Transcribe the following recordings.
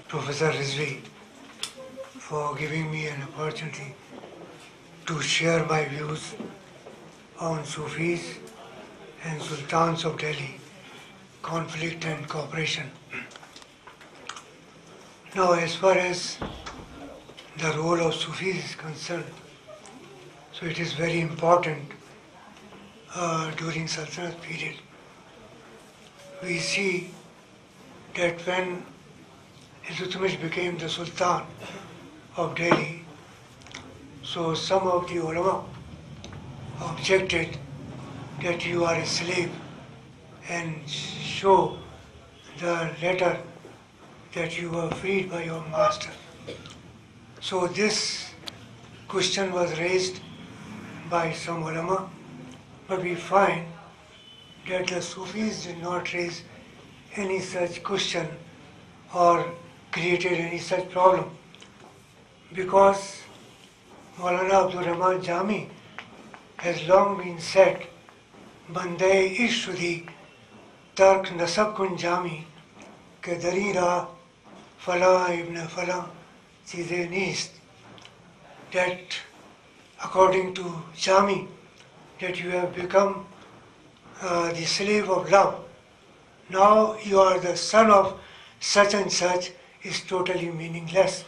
Professor Rezavi, for giving me an opportunity to share my views on Sufis and Sultans of Delhi, conflict and cooperation. Now, as far as the role of Sufis is concerned, so it is very important during Sultanate period. We see that when Iltutmish became the Sultan of Delhi, so some of the ulama objected that you are a slave and show the letter that you were freed by your master. So this question was raised by some ulama, but we find that the Sufis did not raise any such question or created any such problem, because Maulana Abdul Rahman Jami has long been said, Bande Ishudi Tark Nasab Kun Jami Ke Darira Fala Ibn Fala Chize Nist, that according to Jami, that you have become the slave of love. Now you are the son of such and such is totally meaningless.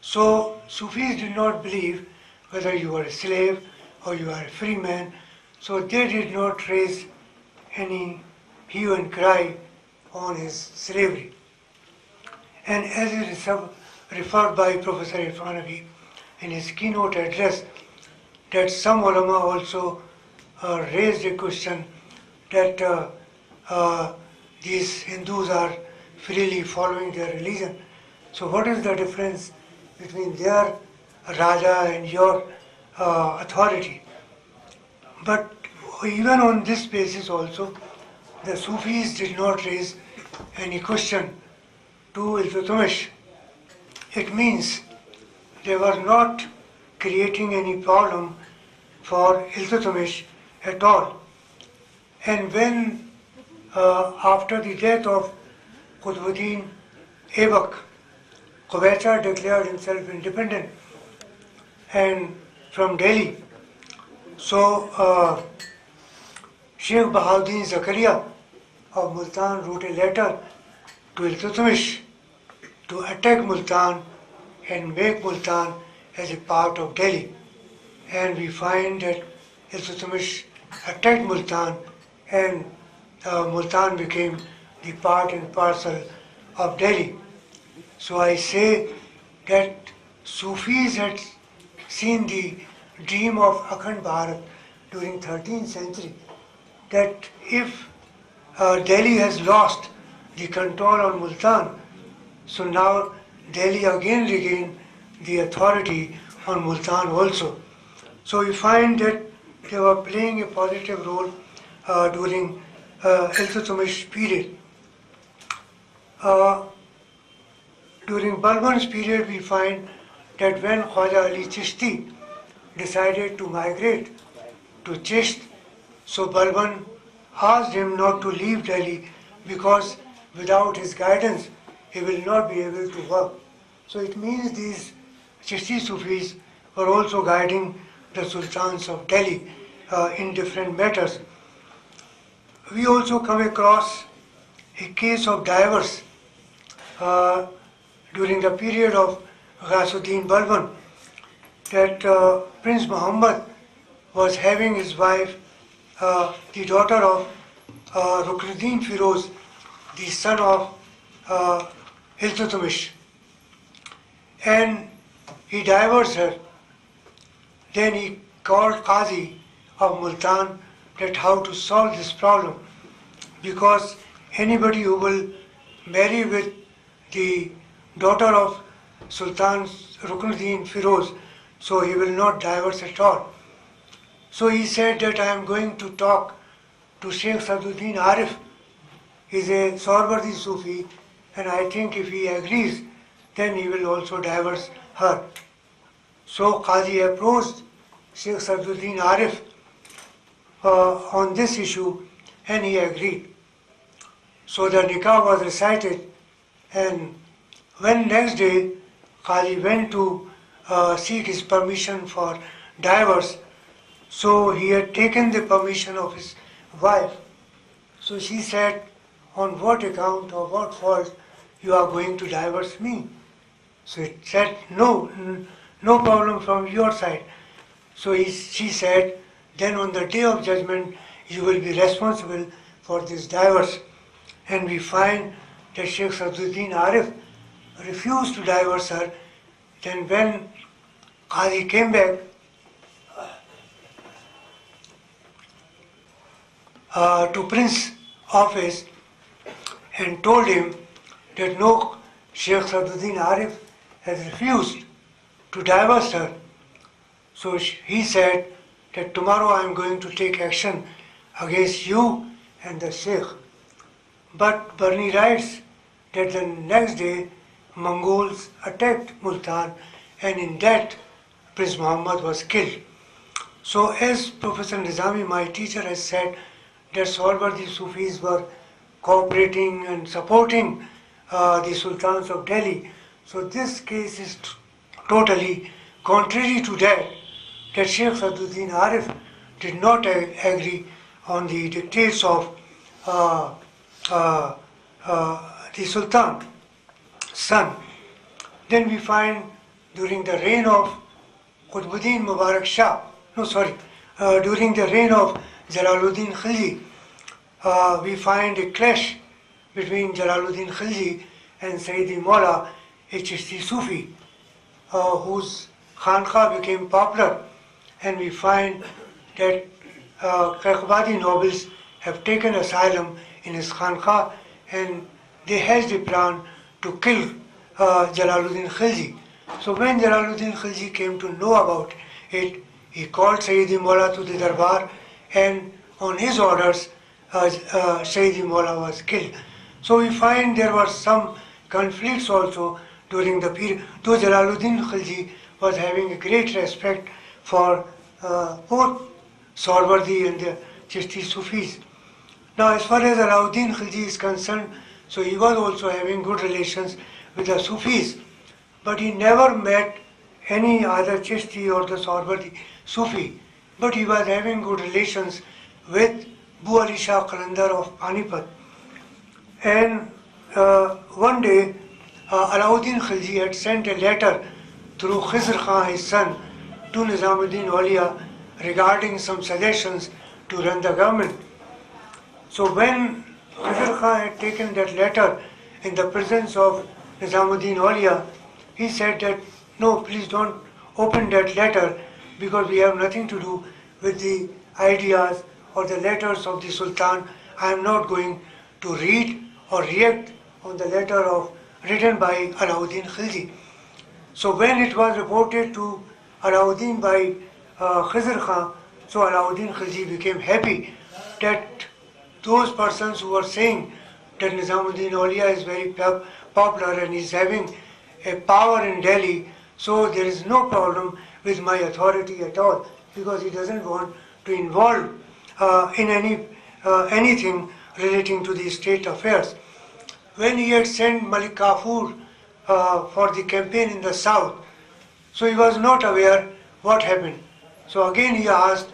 So Sufis did not believe whether you are a slave or you are a free man, so they did not raise any hue and cry on his slavery. And as it is referred by Professor Irfanavi in his keynote address, that some ulama also raised a question that these Hindus are freely following their religion. So what is the difference between their Raja and your authority? But even on this basis also, the Sufis did not raise any question to Iltutmish. It means they were not creating any problem for Iltutmish at all. And when after the death of Qutbuddin Aibak, Quetta declared himself independent and from Delhi, so Sheikh Bahauddin Zakaria of Multan wrote a letter to Iltutmish to attack Multan and make Multan as a part of Delhi. And we find that Iltutmish attacked Multan and Multan became the part and parcel of Delhi. So I say that Sufis had seen the dream of Akhand Bharat during 13th century, that if Delhi has lost the control on Multan, so now Delhi again regained the authority on Multan also. So we find that they were playing a positive role during Iltutmish period. During Balban's period, we find that when Khwaja Ali Chishti decided to migrate to Chisht, so Balban asked him not to leave Delhi because without his guidance, he will not be able to work. So it means these Chishti Sufis were also guiding the Sultans of Delhi in different matters. We also come across a case of divorce during the period of Ghasuddin Balban, that Prince Muhammad was having his wife, the daughter of Ruknuddin Firoz, the son of Iltutmish, and he divorced her. Then he called Qazi of Multan that how to solve this problem, because anybody who will marry with the daughter of Sultan Ruknuddin Firoz, so he will not divorce at all. So he said that I am going to talk to Sheikh Saduddin Arif. He is a Sawarwardi Sufi, and I think if he agrees, then he will also divorce her. So Qazi approached Sheikh Saduddin Arif on this issue, and he agreed. So the nikah was recited, and when next day Qadi went to seek his permission for divorce, so he had taken the permission of his wife. So she said, on what account or what fault you are going to divorce me? So he said, no, no problem from your side. So she said, then on the day of judgment you will be responsible for this divorce. And we find that Sheikh Sadruddin Arif refused to divorce her. Then when Qadi came back to Prince's office and told him that no, Sheikh Sadruddin Arif has refused to divorce her. So he said that tomorrow I am going to take action against you and the Sheikh. But Barni writes that the next day Mongols attacked Multan, and in that Prince Muhammad was killed. So as Professor Rezavi, my teacher, has said, that Sawarwardi Sufis were cooperating and supporting the Sultans of Delhi. So this case is totally contrary to that Sheikh Sadruddin Arif did not agree on the dictates of the Sultan son. Then we find during the reign of Qutbuddin Mubarak Shah, during the reign of Jalaluddin Khilji, we find a clash between Jalaluddin Khilji and Sayyidi Mawla, a Chishti Sufi, whose Khanqa became popular, and we find that Kaikhabadi nobles have taken asylum in his Khanqa, and they hatched a plan to kill Jalaluddin Khilji. So when Jalaluddin Khilji came to know about it, he called Sayyidi Mawla to the Darbar, and on his orders, Sayyidi Mawla was killed. So we find there were some conflicts also during the period, though Jalaluddin Khilji was having a great respect for both Sawarwardi and the Chishti Sufis. Now as far as Alauddin Khilji is concerned, so he was also having good relations with the Sufis, but he never met any other Chishti or the Sawarwardi Sufi, but he was having good relations with Bu Ali Shah Qalandar of Panipat. And one day Alauddin Khilji had sent a letter through Khizr Khan, his son, to Nizamuddin Aulia regarding some suggestions to run the government. So when Khizr Khan had taken that letter in the presence of Nizamuddin Aulia, he said that, no, please don't open that letter because we have nothing to do with the ideas or the letters of the Sultan. I am not going to read or react on the letter written by Alauddin Khilji. So when it was reported to Alauddin by Khizr Khan, so Alauddin Khilji became happy that those persons who were saying that Nizamuddin Aulia is very popular and is having a power in Delhi, so there is no problem with my authority at all, because he doesn't want to involve in anything relating to the state affairs. When he had sent Malik Kafur for the campaign in the south, so he was not aware what happened. So again he asked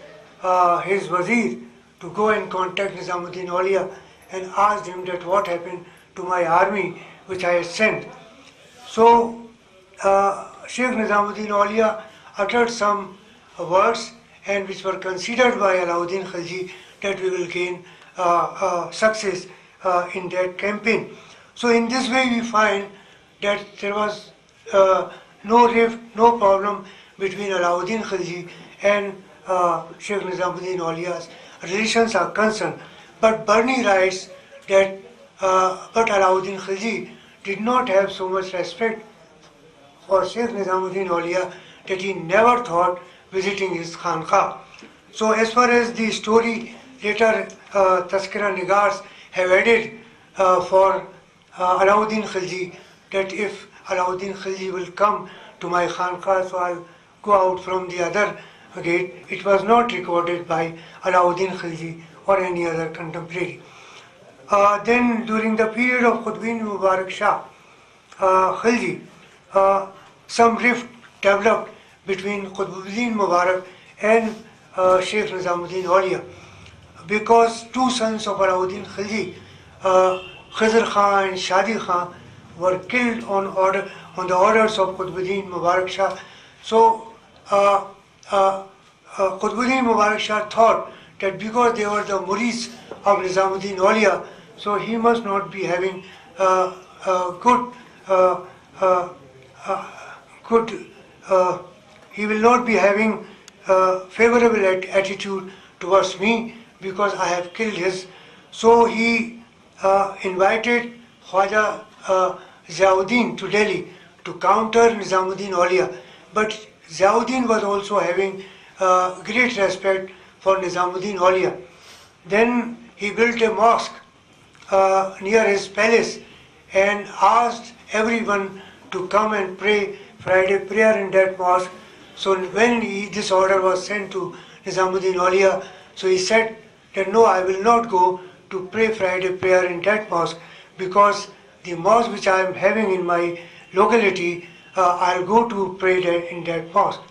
his wazir to go and contact Nizamuddin Aulia and asked him that what happened to my army which I had sent. So Sheikh Nizamuddin Aulia uttered some words and which were considered by Alauddin Khilji that we will gain success in that campaign. So in this way we find that there was no rift, no problem between Alauddin Khilji and Sheikh Nizamuddin Aulia's relations are concerned. But Barni writes that but Alauddin Khilji did not have so much respect for Sheikh Nizamuddin Aulia that he never thought visiting his Khanqa. So as far as the story later Tazkira Nigars have added for Alauddin Khilji, that if Alauddin Khilji will come to my Khanqa, so I'll go out from the other gate. It was not recorded by Alauddin Khilji or any other contemporary. Then during the period of Qutbuddin Mubarak Shah, Khilji, some rift developed between Qutbuddin Mubarak and Sheikh Nizamuddin Aulia, because two sons of Alauddin Khilji, Khizr Khan and Shadi Khan, were killed on the orders of Qutbuddin Mubarak Shah. So Qutbuddin Mubarak Shah thought that because they were the murids of Nizamuddin Aulia, so he must not be having he will not be having favorable attitude towards me because I have killed his. So he invited Khwaja Ziauddin to Delhi to counter Nizamuddin Aulia. But Ziauddin was also having great respect for Nizamuddin Aulia. Then he built a mosque near his palace and asked everyone to come and pray Friday prayer in that mosque. So when this order was sent to Nizamuddin Aulia, so he said that no, I will not go to pray Friday prayer in that mosque, because the mosque which I am having in my locality, I'll go to pray in that mosque.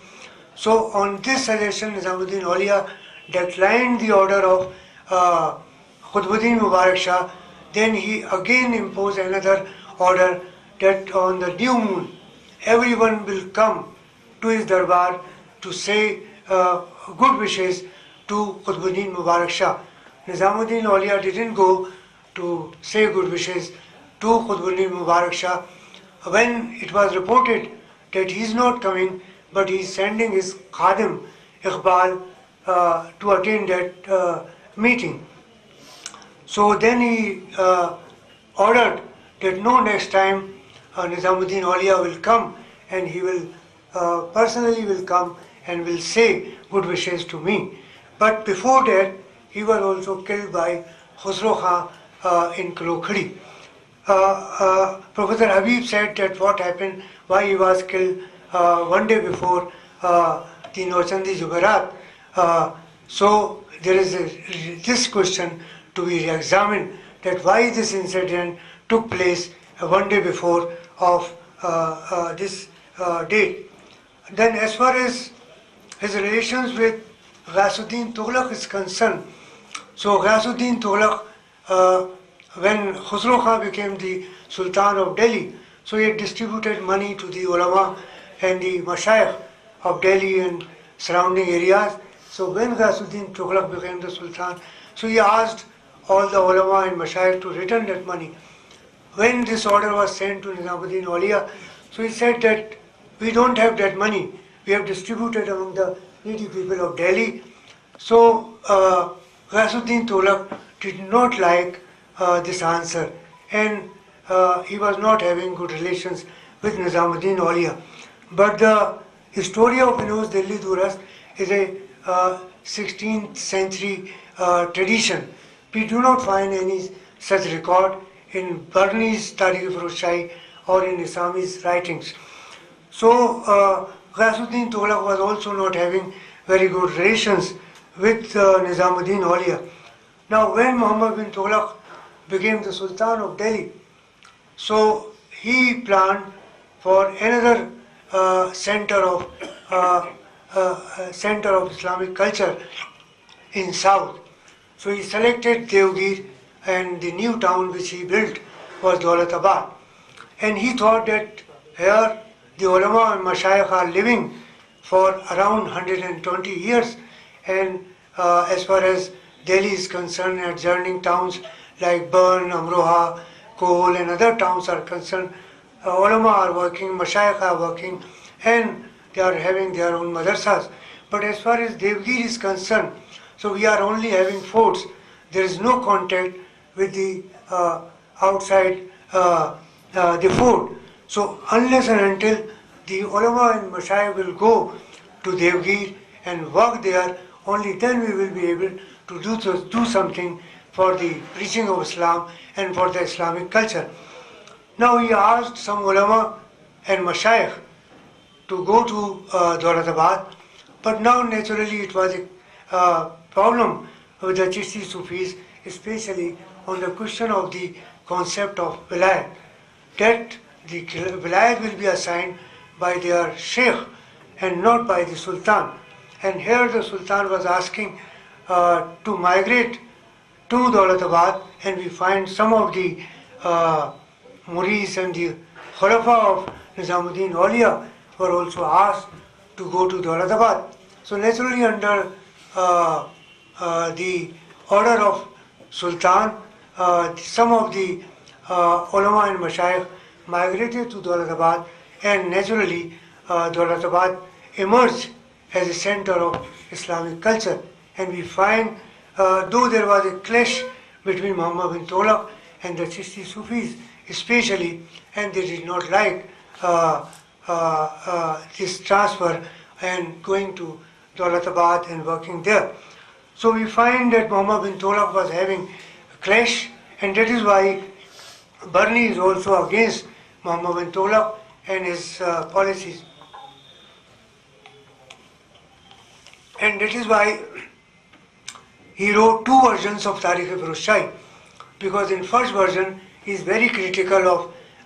So on this suggestion, Nizamuddin Aulia declined the order of Qutbuddin Mubarak Shah. Then he again imposed another order that on the new moon, everyone will come to his darbar to say good wishes to Qutbuddin Mubarak Shah. Nizamuddin Aulia didn't go to say good wishes to Qutbuddin Mubarak Shah. When it was reported that he is not coming, but he is sending his Khadim Iqbal to attend that meeting. So then he ordered that no, next time Nizamuddin Aulia will come and he will personally will come and will say good wishes to me. But before that, he was also killed by Khusro Khan in Kalokhadi. Professor Habib said that what happened, why he was killed one day before the Nauchandi Jubarat. So there is this question to be examined, that why this incident took place one day before of this date. Then as far as his relations with Ghasuddin Tughlaq is concerned, so Ghasuddin Tughlaq, when Khusro Khan became the Sultan of Delhi, so he had distributed money to the ulama and the mashayikh of Delhi and surrounding areas. So when Ghasuddin Tughlaq became the Sultan, so he asked all the ulama and mashayikh to return that money. When this order was sent to Nizamuddin Aulia, so he said that we don't have that money, we have distributed among the needy people of Delhi. So Ghasuddin Tughlaq did not like this answer, and he was not having good relations with Nizamuddin Aulia. But the story of Firoz Delhi Duras is a 16th century tradition. We do not find any such record in Burmese Tarikh-e-Firoz Shahi or in Isami's writings. So Ghasuddin Tughlaq was also not having very good relations with Nizamuddin Aulia. Now when Muhammad bin Tughlaq became the Sultan of Delhi, so he planned for another center of Islamic culture in south. So he selected Devgir, and the new town which he built was Daulatabad. And he thought that here the ulama and mashayikh are living for around 120 years, and as far as Delhi is concerned, adjoining towns like Burn, Amroha, Kohl and other towns are concerned, ulama are working, mashayikh are working, and they are having their own madrasas. But as far as Devgir is concerned, so we are only having forts. There is no contact with the outside the fort. So unless and until the ulama and mashayikh will go to Devgir and work there, only then we will be able to do something for the preaching of Islam and for the Islamic culture. Now he asked some ulama and mashayikh to go to Daulatabad, but now naturally it was a problem with the Chishti Sufis, especially on the question of the concept of vilayat, that the vilayat will be assigned by their sheikh and not by the sultan. And here the sultan was asking to migrate to Daulatabad, and we find some of the Muris and the Khulafa of Nizamuddin Auliya were also asked to go to Daulatabad. So naturally under the order of Sultan, some of the ulama and mashayikh migrated to Daulatabad, and naturally Daulatabad emerged as a center of Islamic culture. And we find, though there was a clash between Muhammad bin Tughlaq and the Chishti Sufis especially, and they did not like this transfer and going to Daulatabad and working there. So we find that Muhammad bin Tughlaq was having a clash, and that is why Barni is also against Muhammad bin Tughlaq and his policies. And that is why he wrote two versions of Tarikh-e-Firuz-Shahi, because in first version he is very critical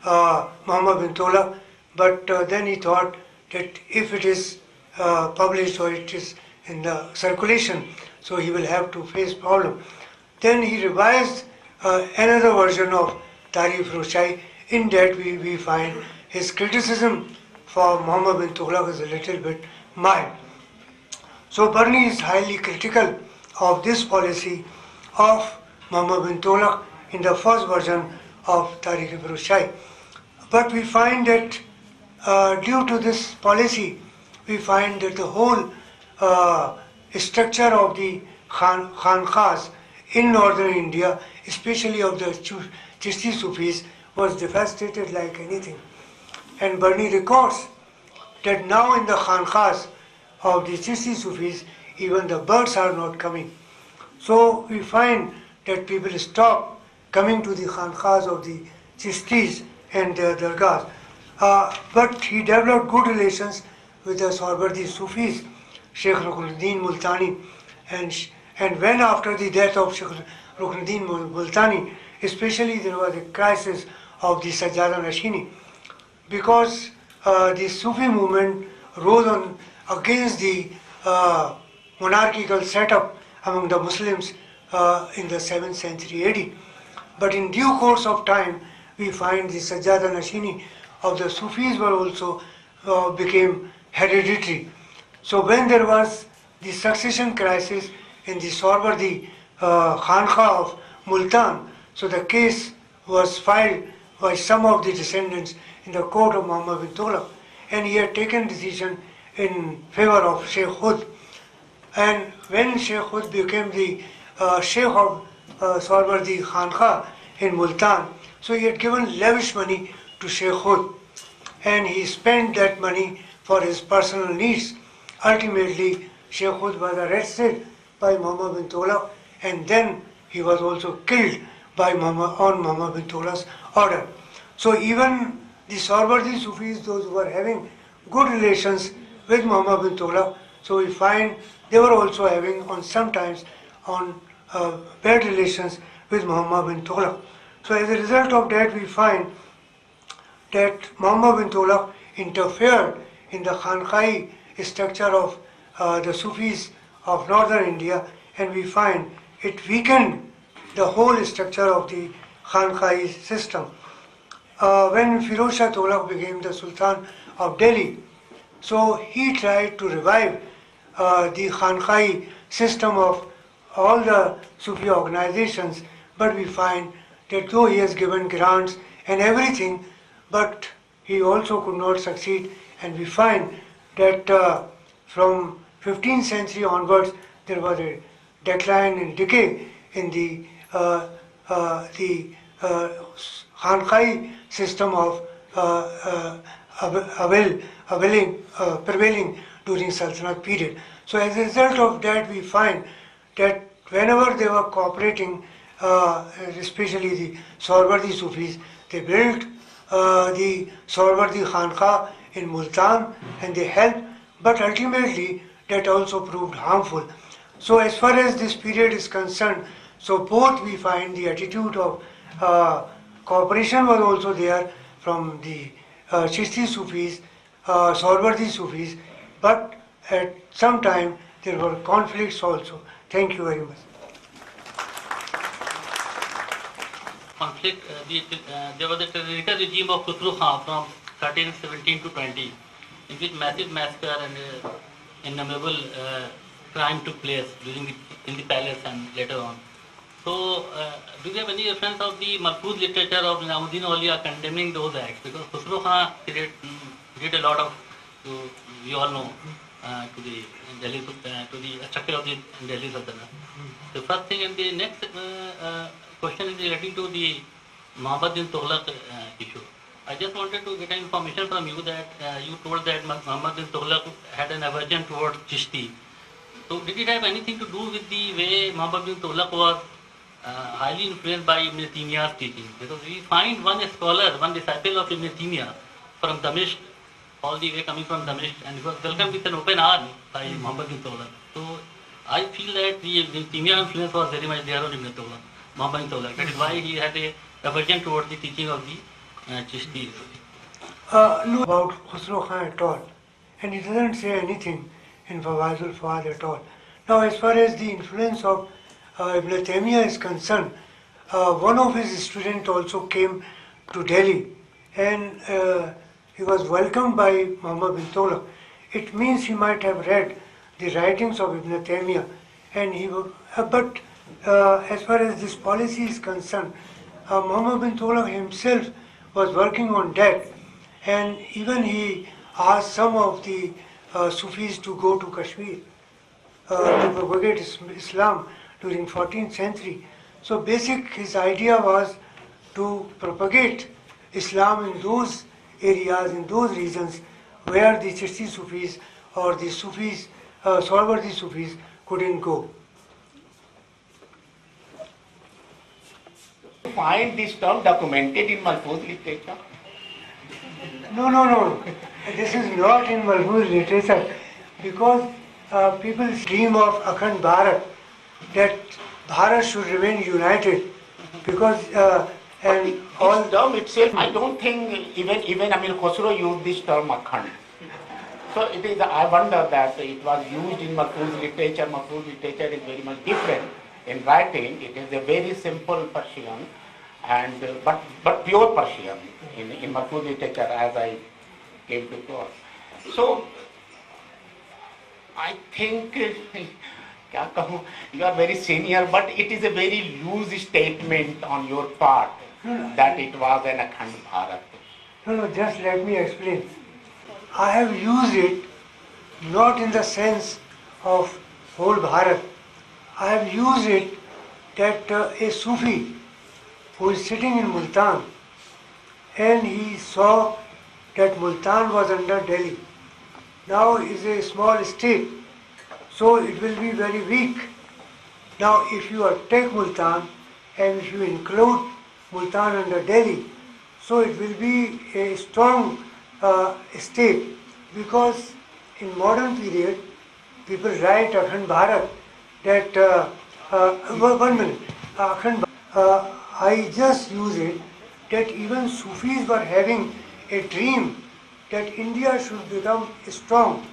of Muhammad bin Tughlaq, but then he thought that if it is published or it is in the circulation, so he will have to face problem. Then he revised another version of Tarikh-e-Firuz-Shahi. In that we find his criticism for Muhammad bin Tughlaq is a little bit mild. So Barni is highly critical of this policy of Muhammad bin Tughlaq in the first version of Tarikh-e-Firuz-Shahi. But we find that due to this policy, we find that the whole structure of the Khanqahs in northern India, especially of the Chishti Sufis, was devastated like anything. And Barni records that now in the Khanqahs of the Chishti Sufis, even the birds are not coming. So we find that people stop coming to the Khanqahs of the Chistis and their dargahs. But he developed good relations with the Sohrawardi Sufis, Sheikh Ruknuddin Multani, and when after the death of Sheikh Ruknuddin Multani, especially there was a crisis of the Sajjada Nashini, because the Sufi movement rose on against the monarchical setup among the Muslims in the 7th century AD. But in due course of time, we find the Sajjada Nashini of the Sufis were also became hereditary. So when there was the succession crisis in the Sohrawardi Khanqah of Multan, so the case was filed by some of the descendants in the court of Muhammad bin Tughlaq, and he had taken decision in favor of Sheikh Hud. And when Sheikh Hud became the Sheikh of Sohrawardi Khanqah in Multan, so he had given lavish money to Sheikh Hud, and he spent that money for his personal needs. Ultimately, Sheikh Hud was arrested by Muhammad bin Tughlaq, and then he was also killed by Muhammad bin Tughlaq's order. So even the Sohrawardi Sufis, those who were having good relations with Muhammad bin Tughlaq, so we find they were also having sometimes bad relations with Muhammad bin Tughlaq. So as a result of that, we find that Muhammad bin Tughlaq interfered in the Khanqahi structure of the Sufis of northern India, and we find it weakened the whole structure of the Khanqahi system. When Firoz Shah Tughlaq became the Sultan of Delhi, so he tried to revive the Khanqahi system of all the Sufi organizations, but we find that though he has given grants and everything, but he also could not succeed, and we find that from 15th century onwards there was a decline and decay in the Khanqahi system of prevailing during Sultanate period. So as a result of that, we find that whenever they were cooperating, especially the Sohrawardi Sufis, they built the Sohrawardi Khanqah in Multan and they helped, but ultimately that also proved harmful. So as far as this period is concerned, So both we find the attitude of cooperation was also there from the Chishti Sufis, Sarwardi Sufis, but at some time there were conflicts also. Thank you very much. Conflict, there was a tyrannical regime of Khusro Khan from 1317 to 20, in which massive massacre and innumerable crime took place in the palace and later on. So, do you have any reference of the Mahfuz literature of Nizamuddin Auliya condemning those acts? Because Khusro Khan did a lot of, we all know, to the Delhi, to the structure of the Delhi Sultanate. The first thing, and the next question is relating to the Muhammad bin Tughlaq issue. I just wanted to get information from you that you told that Muhammad bin Tughlaq had an aversion towards Chishti. So did it have anything to do with the way Muhammad bin Tughlaq was highly influenced by Ibn Taymiyyah's teaching? Because we find one scholar, one disciple of Ibn Taymiyyah from Damashq, all the way coming from Damashq, and he was welcomed with an open arm by Muhammad bin Tughlaq. So I feel that the Ibn Taymiyyah influence was very much there on Ibn Tughlaq, Muhammad bin Tughlaq. That is why he had a aversion towards the teaching of the Chishti. No about Khusro Khan at all, and he doesn't say anything in Fawaizul Fawad at all. Now, as far as the influence of Ibn Taymiyyah is concerned, one of his students also came to Delhi, and he was welcomed by Muhammad bin Tughlaq. It means he might have read the writings of Ibn Taymiyyah, and he would, but as far as this policy is concerned, Muhammad bin Tughlaq himself was working on that, and even he asked some of the Sufis to go to Kashmir to propagate Islam during 14th century. So his idea was to propagate Islam in those areas, in those regions where the Chishti Sufis or the Sufis, Sarwardi Sufis couldn't go. Find this term documented in Mahfuz literature? No. This is not in Mahfuz literature, because people dream of Akhand Bharat, that Bharat should remain united, because and all. This term itself, I don't think even Amir Khosrow used this term Akhand. So it is. I wonder that it was used in Mahfuz literature. Mahfuz literature is very much different in writing. It is a very simple Persian, and but pure Persian in Mahfuz literature, as I came to know. So I think you are very senior, but it is a very loose statement on your part that it was an Akhand Bharat. No, just let me explain. I have used it not in the sense of whole Bharat. I have used it that a Sufi who is sitting in Multan, and he saw that Multan was under Delhi. Now is a small state, so it will be very weak. Now if you take Multan and if you include Multan under Delhi, so it will be a strong state, because in modern period people write Akhand Bharat that 1 minute Akhand I just use it that even Sufis were having a dream that India should become strong,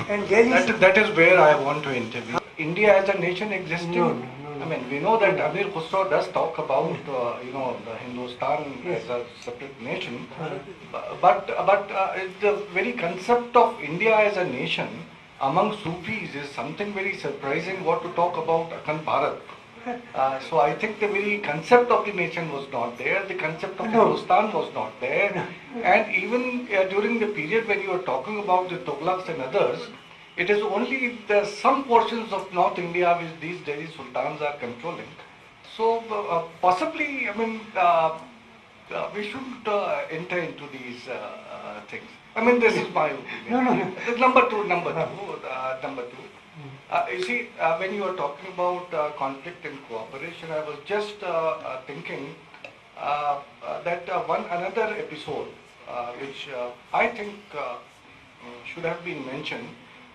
and Delhi that is where I want to intervene. India as a nation existing. No. I mean, we know that Amir Khusro does talk about the Hindustan as a separate nation, but the very concept of India as a nation among Sufis is something very surprising. What to talk about Akhand Bharat? So I think the very concept of the nation was not there, the concept of Hindustan was not there, and even during the period when you are talking about the Tughlaqs and others, it is only some portions of North India which these Delhi Sultans are controlling. So possibly, I mean, we shouldn't enter into these things. I mean, this is my opinion. No. Number two. You see, when you are talking about conflict and cooperation, I was just thinking that another episode which I think should have been mentioned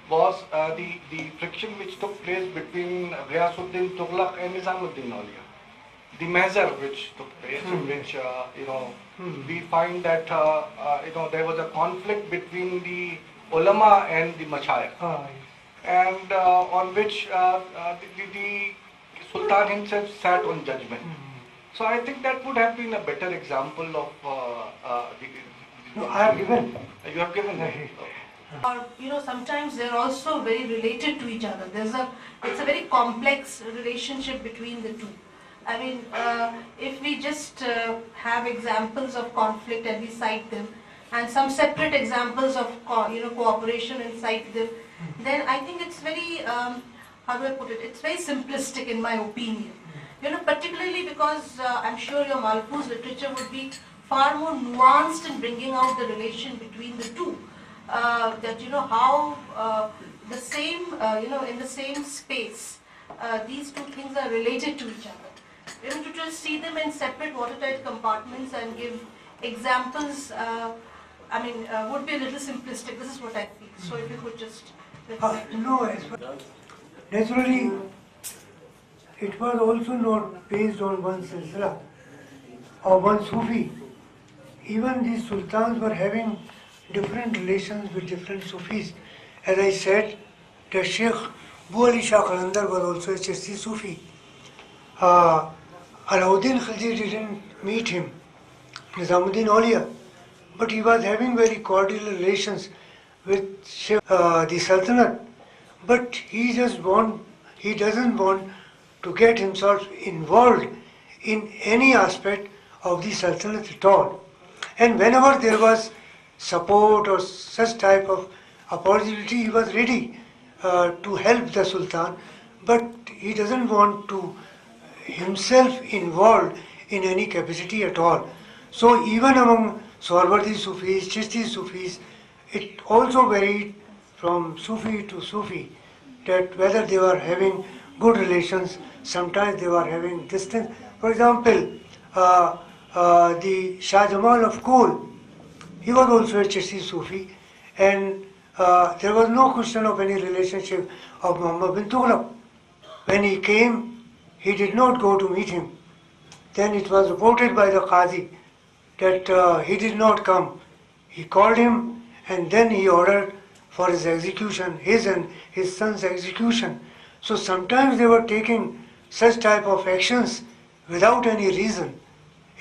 was the friction which took place between Ghiyasuddin Tughlaq and Nizamuddin Aulia. The measure which took place, in which we find that there was a conflict between the ulama and the mashayikh, and on which the Sultan himself sat on judgment. So I think that would have been a better example of No, I have given. You have given that. Or sometimes they're also very related to each other. It's a very complex relationship between the two. I mean, if we just have examples of conflict and we cite them, and some separate examples of cooperation and cite them, then I think it's very how do I put it? It's very simplistic in my opinion. Particularly because I'm sure your Malfuz literature would be far more nuanced in bringing out the relation between the two. That how the same in the same space these two things are related to each other. To just see them in separate watertight compartments and give examples, would be a little simplistic. This is what I feel. So if you could just reflect. No, naturally, it was also not based on one silsila or one Sufi. Even these sultans were having different relations with different Sufis. As I said, the Sheikh Bu Ali Shah Qalandar was also a Chishti Sufi. Alauddin Khilji didn't meet him, Nizamuddin Aulia, but he was having very cordial relations with the Sultanate. But he doesn't want to get himself involved in any aspect of the Sultanate at all. And whenever there was support or such type of opportunity, he was ready to help the Sultan, but he doesn't want to himself involved in any capacity at all. So even among Swarwardi Sufis, Chishti Sufis, it also varied from Sufi to Sufi, that whether they were having good relations, sometimes they were having distance. For example, the Shah Jamal of Kol, he was also a Chishti Sufi, and there was no question of any relationship of Muhammad bin Tughlaq. When he came, he did not go to meet him. Then it was reported by the Qazi that he did not come. He called him and then he ordered for his execution, his and his son's execution. So sometimes they were taking such type of actions without any reason.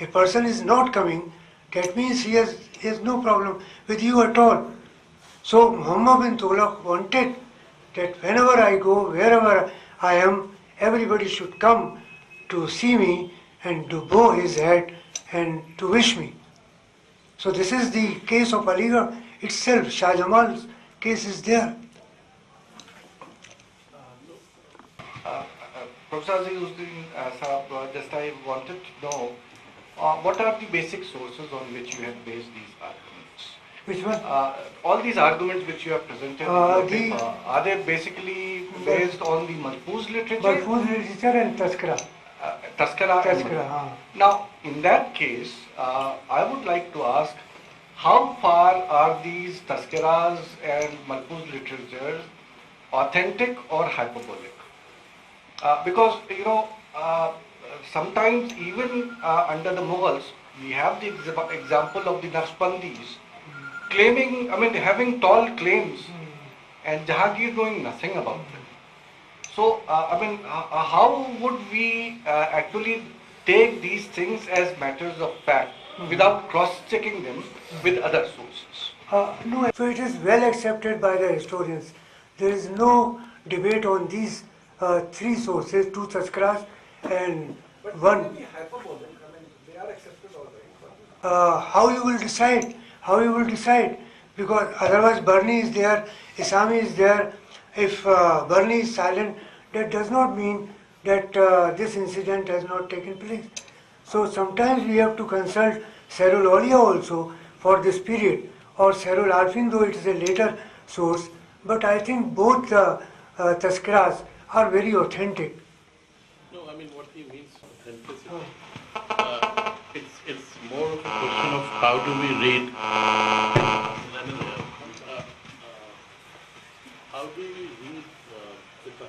A person is not coming, that means he has no problem with you at all. So Muhammad bin Tughlaq wanted that whenever I go, wherever I am, everybody should come to see me and to bow his head and to wish me. So this is the case of Aligarh itself. Shah Jamal's case is there. Professor Azizuddin Sahab, just I wanted to know what are the basic sources on which you have based these arguments? Which one? All these arguments which you have presented in your paper, are they basically based on the Malfuz literature? Malfuz literature and Taskara. Taskara. Now, in that case, I would like to ask, how far are these Taskaras and Malfuz literatures authentic or hyperbolic? Because, sometimes even under the Mughals, we have the example of the Naqshbandis claiming, having tall claims and Jahangir knowing nothing about them. So, how would we actually take these things as matters of fact without cross-checking them with other sources? No, so it is well accepted by the historians. There is no debate on these three sources, two Taskaras and one. They are accepted already. How you will decide? Because otherwise Barni is there, Isami is there. If Barni is silent, that does not mean that this incident has not taken place. So sometimes we have to consult Sairul Aulia also for this period, or Sairul Arfin, though it is a later source. But I think both the Taskaras are very authentic. No, what he means authenticity. It's more of a question of how do we read. How do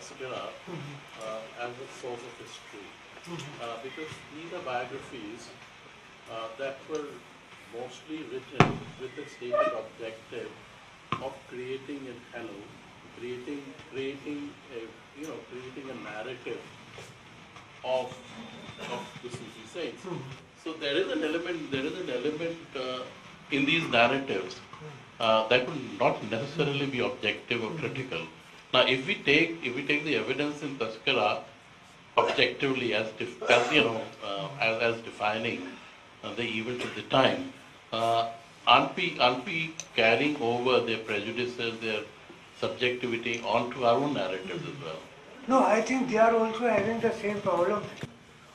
Taskira as a source of history. Because these are biographies that were mostly written with the stated objective of creating a canon, creating a narrative of the Sufi saints. So there is an element in these narratives that will not necessarily be objective or critical. Now, if we take the evidence in Taskira objectively as defining the events of the time, aren't we carrying over their prejudices, their subjectivity onto our own narratives as well? No, I think they are also having the same problem,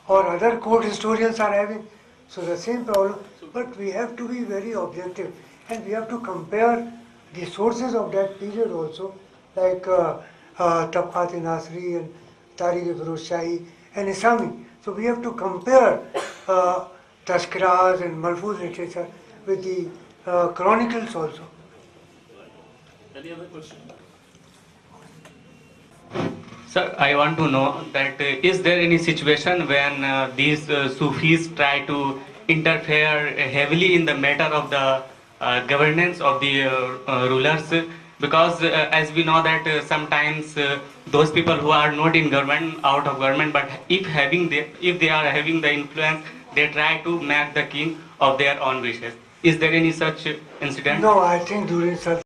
or other court historians are having the same problem. But we have to be very objective, and we have to compare the sources of that period also, like Tabqat-e Nasri and Tarikh-e-Firoz Shahi and Islami. So we have to compare Tazkiras and Malfuz literature with the chronicles also. Any other question? Sir, I want to know that is there any situation when these Sufis try to interfere heavily in the matter of the governance of the rulers? Because as we know that sometimes those people who are not in government, out of government, but if they are having the influence, they try to make the king of their own wishes. Is there any such incident? No, I think during such